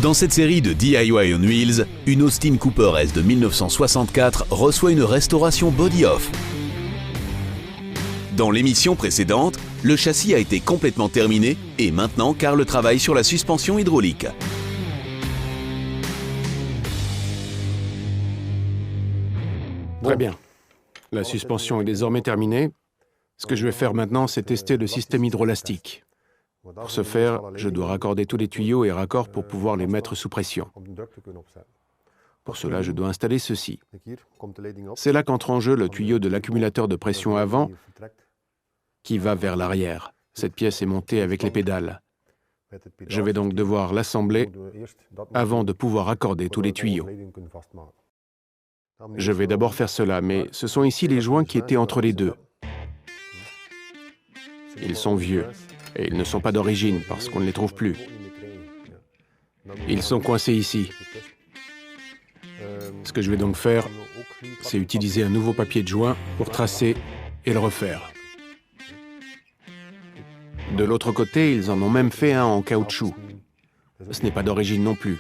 Dans cette série de DIY on Wheels, une Austin Cooper S de 1964 reçoit une restauration body-off. Dans l'émission précédente, le châssis a été complètement terminé et maintenant Carl travaille sur la suspension hydraulique. Très bien. La suspension est désormais terminée. Ce que je vais faire maintenant, c'est tester le système hydrolastique. Pour ce faire, je dois raccorder tous les tuyaux et raccords pour pouvoir les mettre sous pression. Pour cela, je dois installer ceci. C'est là qu'entre en jeu le tuyau de l'accumulateur de pression avant qui va vers l'arrière. Cette pièce est montée avec les pédales. Je vais donc devoir l'assembler avant de pouvoir raccorder tous les tuyaux. Je vais d'abord faire cela, mais ce sont ici les joints qui étaient entre les deux. Ils sont vieux. Et ils ne sont pas d'origine parce qu'on ne les trouve plus. Ils sont coincés ici. Ce que je vais donc faire, c'est utiliser un nouveau papier de joint pour tracer et le refaire. De l'autre côté, ils en ont même fait un en caoutchouc. Ce n'est pas d'origine non plus.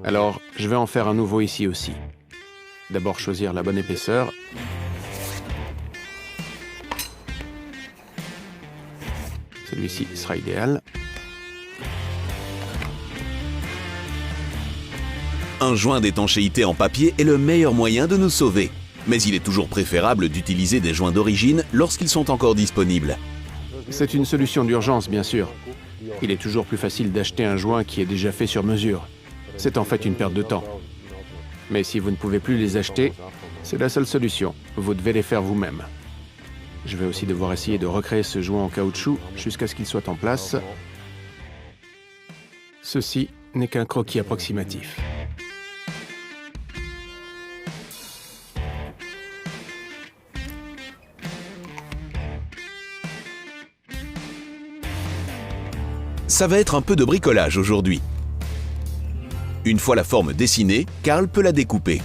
Alors, je vais en faire un nouveau ici aussi. D'abord choisir la bonne épaisseur. Celui-ci sera idéal. Un joint d'étanchéité en papier est le meilleur moyen de nous sauver. Mais il est toujours préférable d'utiliser des joints d'origine lorsqu'ils sont encore disponibles. C'est une solution d'urgence, bien sûr. Il est toujours plus facile d'acheter un joint qui est déjà fait sur mesure. C'est en fait une perte de temps. Mais si vous ne pouvez plus les acheter, c'est la seule solution. Vous devez les faire vous-même. Je vais aussi devoir essayer de recréer ce joint en caoutchouc jusqu'à ce qu'il soit en place. Ceci n'est qu'un croquis approximatif. Ça va être un peu de bricolage aujourd'hui. Une fois la forme dessinée, Carl peut la découper.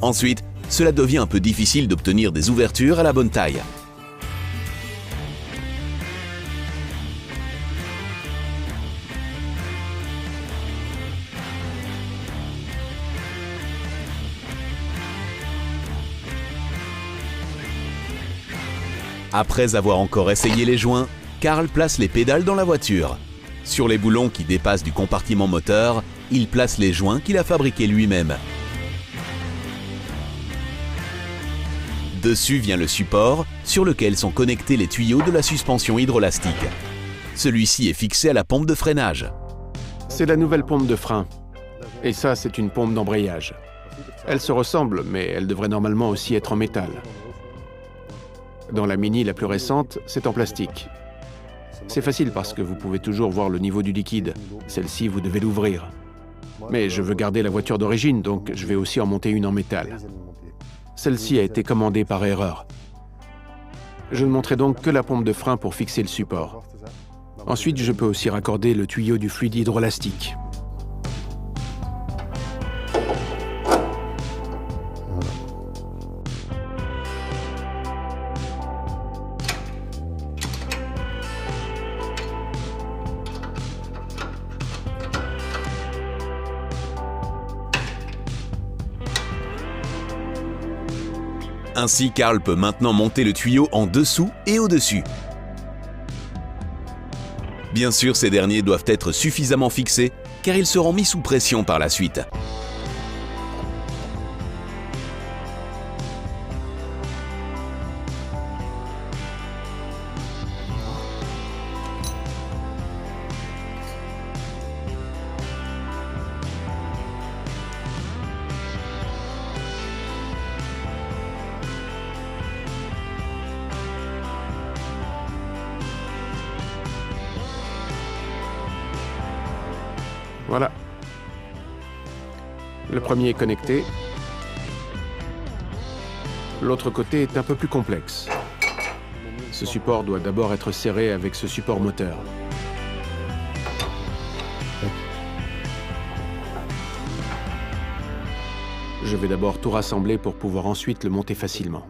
Ensuite, cela devient un peu difficile d'obtenir des ouvertures à la bonne taille. Après avoir encore essayé les joints, Carl place les pédales dans la voiture. Sur les boulons qui dépassent du compartiment moteur, il place les joints qu'il a fabriqués lui-même. Dessus vient le support sur lequel sont connectés les tuyaux de la suspension hydrolastique. Celui-ci est fixé à la pompe de freinage. C'est la nouvelle pompe de frein. Et ça, c'est une pompe d'embrayage. Elles se ressemblent, mais elles devraient normalement aussi être en métal. Dans la Mini la plus récente, c'est en plastique. C'est facile parce que vous pouvez toujours voir le niveau du liquide. Celle-ci, vous devez l'ouvrir. Mais je veux garder la voiture d'origine, donc je vais aussi en monter une en métal. Celle-ci a été commandée par erreur. Je ne montrerai donc que la pompe de frein pour fixer le support. Ensuite, je peux aussi raccorder le tuyau du fluide hydrolastique. Ainsi, Carl peut maintenant monter le tuyau en dessous et au-dessus. Bien sûr, ces derniers doivent être suffisamment fixés car ils seront mis sous pression par la suite. Voilà. Le premier est connecté. L'autre côté est un peu plus complexe. Ce support doit d'abord être serré avec ce support moteur. Je vais d'abord tout rassembler pour pouvoir ensuite le monter facilement.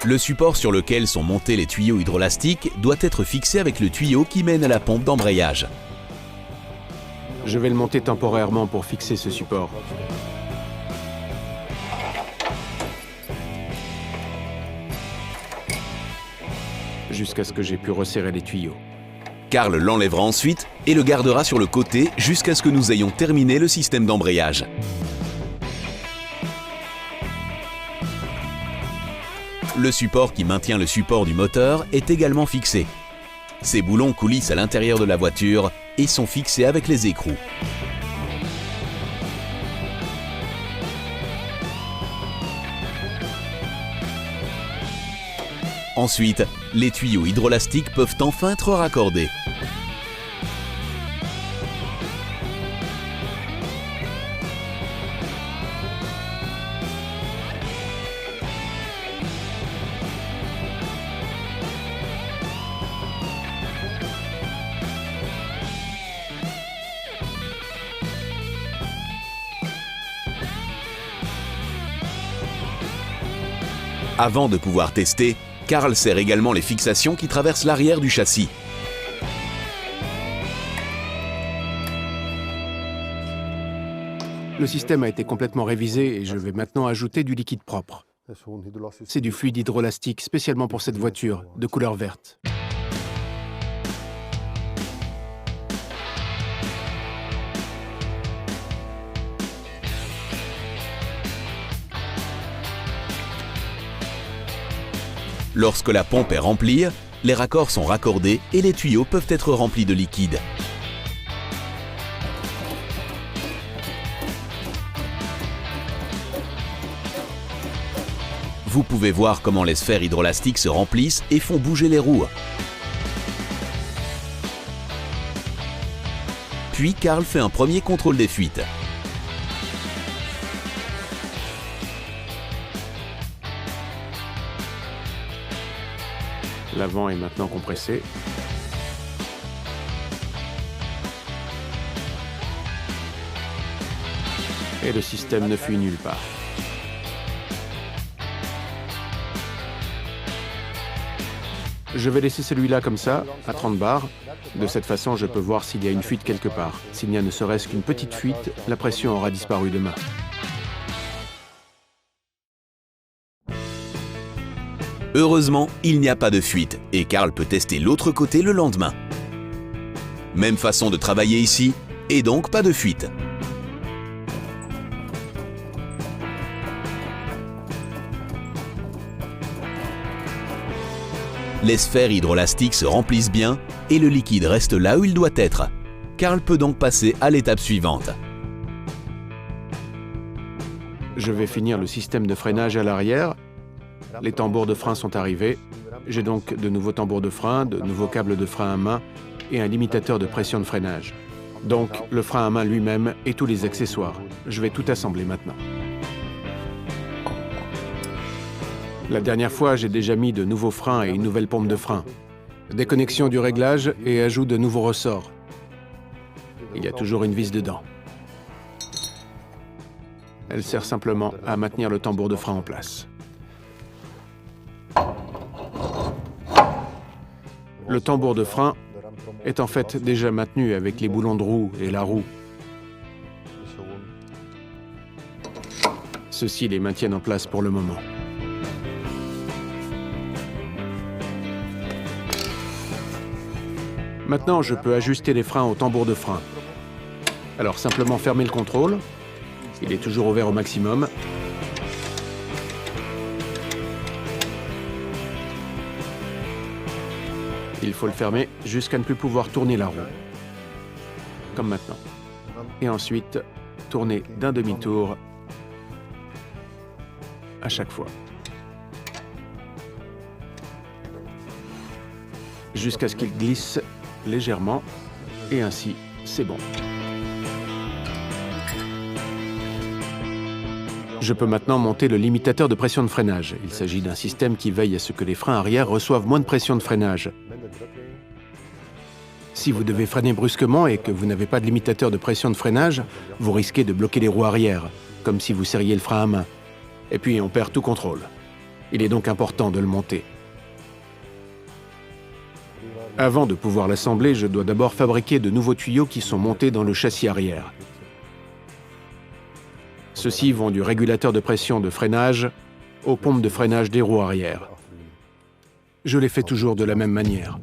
Le support sur lequel sont montés les tuyaux hydrolastiques doit être fixé avec le tuyau qui mène à la pompe d'embrayage. Je vais le monter temporairement pour fixer ce support. Jusqu'à ce que j'ai pu resserrer les tuyaux. Karl l'enlèvera ensuite et le gardera sur le côté jusqu'à ce que nous ayons terminé le système d'embrayage. Le support qui maintient le support du moteur est également fixé. Ces boulons coulissent à l'intérieur de la voiture et sont fixés avec les écrous. Ensuite, les tuyaux hydrolastiques peuvent enfin être raccordés. Avant de pouvoir tester, Karl serre également les fixations qui traversent l'arrière du châssis. Le système a été complètement révisé et je vais maintenant ajouter du liquide propre. C'est du fluide hydrolastique spécialement pour cette voiture, de couleur verte. Lorsque la pompe est remplie, les raccords sont raccordés et les tuyaux peuvent être remplis de liquide. Vous pouvez voir comment les sphères hydrolastiques se remplissent et font bouger les roues. Puis Karl fait un premier contrôle des fuites. L'avant est maintenant compressé. Et le système ne fuit nulle part. Je vais laisser celui-là comme ça, à 30 bars. De cette façon, je peux voir s'il y a une fuite quelque part. S'il n'y a ne serait-ce qu'une petite fuite, la pression aura disparu demain. Heureusement, il n'y a pas de fuite et Karl peut tester l'autre côté le lendemain. Même façon de travailler ici, et donc pas de fuite. Les sphères hydrolastiques se remplissent bien et le liquide reste là où il doit être. Karl peut donc passer à l'étape suivante. Je vais finir le système de freinage à l'arrière. Les tambours de frein sont arrivés. J'ai donc de nouveaux tambours de frein, de nouveaux câbles de frein à main et un limitateur de pression de freinage. Donc le frein à main lui-même et tous les accessoires. Je vais tout assembler maintenant. La dernière fois, j'ai déjà mis de nouveaux freins et une nouvelle pompe de frein. Déconnexion du réglage et ajout de nouveaux ressorts. Il y a toujours une vis dedans. Elle sert simplement à maintenir le tambour de frein en place. Le tambour de frein est en fait déjà maintenu avec les boulons de roue et la roue. Ceux-ci les maintiennent en place pour le moment. Maintenant, je peux ajuster les freins au tambour de frein. Alors simplement fermer le contrôle. Il est toujours ouvert au maximum. Il faut le fermer jusqu'à ne plus pouvoir tourner la roue. Comme maintenant. Et ensuite, tourner d'un demi-tour à chaque fois. Jusqu'à ce qu'il glisse légèrement. Et ainsi, c'est bon. Je peux maintenant monter le limitateur de pression de freinage. Il s'agit d'un système qui veille à ce que les freins arrière reçoivent moins de pression de freinage. Si vous devez freiner brusquement et que vous n'avez pas de limitateur de pression de freinage, vous risquez de bloquer les roues arrière, comme si vous serriez le frein à main. Et puis on perd tout contrôle. Il est donc important de le monter. Avant de pouvoir l'assembler, je dois d'abord fabriquer de nouveaux tuyaux qui sont montés dans le châssis arrière. Ceux-ci vont du régulateur de pression de freinage aux pompes de freinage des roues arrière. Je les fais toujours de la même manière.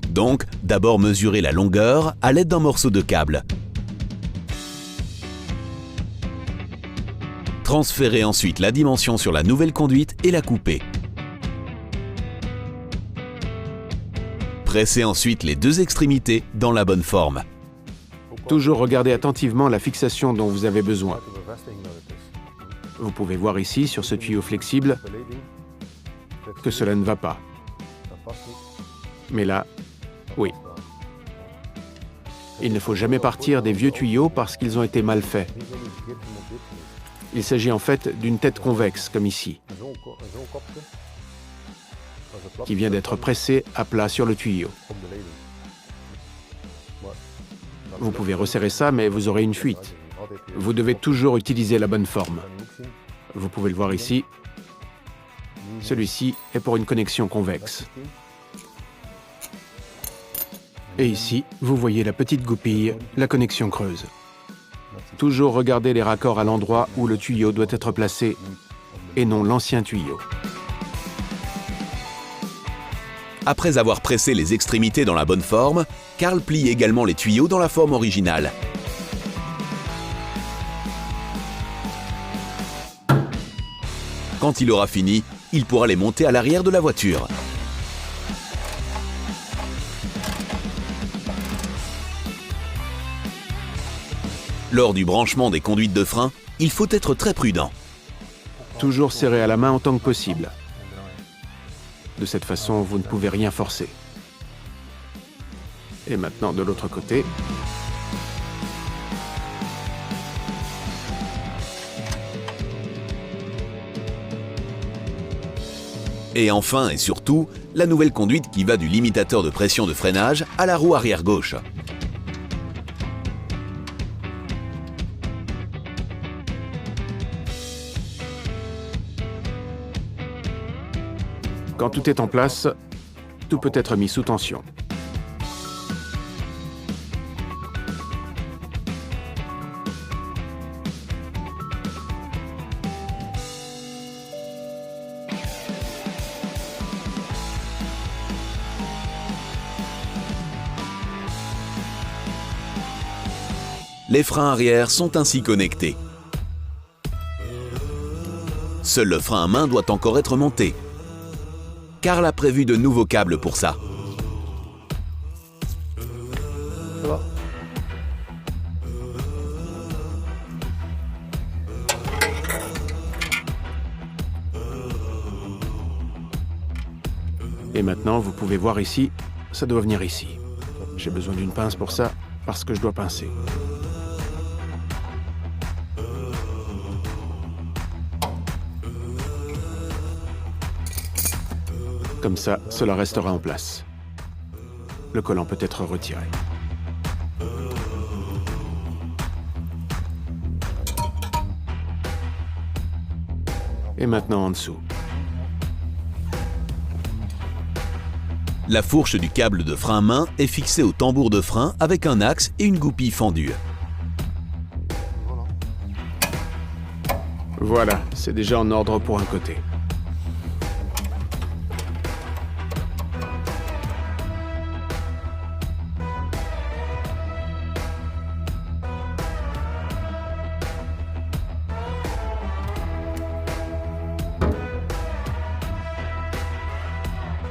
Donc, d'abord mesurer la longueur à l'aide d'un morceau de câble. Transférez ensuite la dimension sur la nouvelle conduite et la couper. Pressez ensuite les deux extrémités dans la bonne forme. Toujours regardez attentivement la fixation dont vous avez besoin. Vous pouvez voir ici, sur ce tuyau flexible, que cela ne va pas. Mais là, oui. Il ne faut jamais partir des vieux tuyaux parce qu'ils ont été mal faits. Il s'agit en fait d'une tête convexe, comme ici, qui vient d'être pressée à plat sur le tuyau. Vous pouvez resserrer ça, mais vous aurez une fuite. Vous devez toujours utiliser la bonne forme. Vous pouvez le voir ici. Celui-ci est pour une connexion convexe. Et ici, vous voyez la petite goupille, la connexion creuse. Toujours regarder les raccords à l'endroit où le tuyau doit être placé et non l'ancien tuyau. Après avoir pressé les extrémités dans la bonne forme, Karl plie également les tuyaux dans la forme originale. Quand il aura fini, il pourra les monter à l'arrière de la voiture. Lors du branchement des conduites de frein, il faut être très prudent. Toujours serré à la main autant que possible. De cette façon, vous ne pouvez rien forcer. Et maintenant, de l'autre côté. Et enfin et surtout, la nouvelle conduite qui va du limitateur de pression de freinage à la roue arrière gauche. Quand tout est en place, tout peut être mis sous tension. Les freins arrière sont ainsi connectés. Seul le frein à main doit encore être monté. Karl a prévu de nouveaux câbles pour ça. Et maintenant, vous pouvez voir ici, ça doit venir ici. J'ai besoin d'une pince pour ça, parce que je dois pincer. Comme ça, cela restera en place. Le collant peut être retiré. Et maintenant en dessous. La fourche du câble de frein main est fixée au tambour de frein avec un axe et une goupille fendue. Voilà, c'est déjà en ordre pour un côté.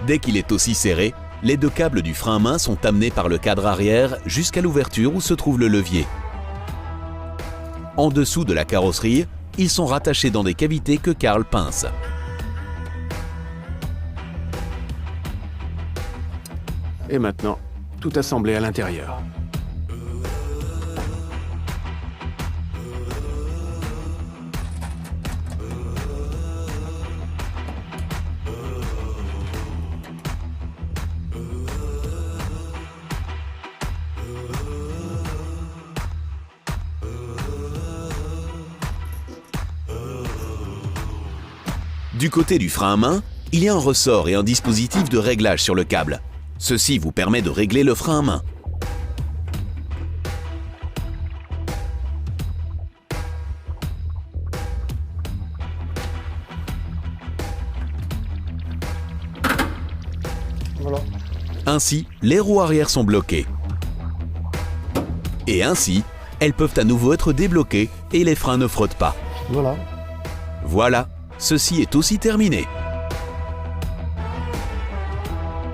Dès qu'il est aussi serré, les deux câbles du frein main sont amenés par le cadre arrière jusqu'à l'ouverture où se trouve le levier. En dessous de la carrosserie, ils sont rattachés dans des cavités que Karl pince. Et maintenant, tout assemblé à l'intérieur. Du côté du frein à main, il y a un ressort et un dispositif de réglage sur le câble. Ceci vous permet de régler le frein à main. Voilà. Ainsi, les roues arrière sont bloquées. Et ainsi, elles peuvent à nouveau être débloquées et les freins ne frottent pas. Voilà. Voilà, ceci est aussi terminé.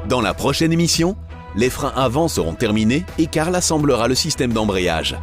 Dans la prochaine émission, les freins avant seront terminés et Karl assemblera le système d'embrayage.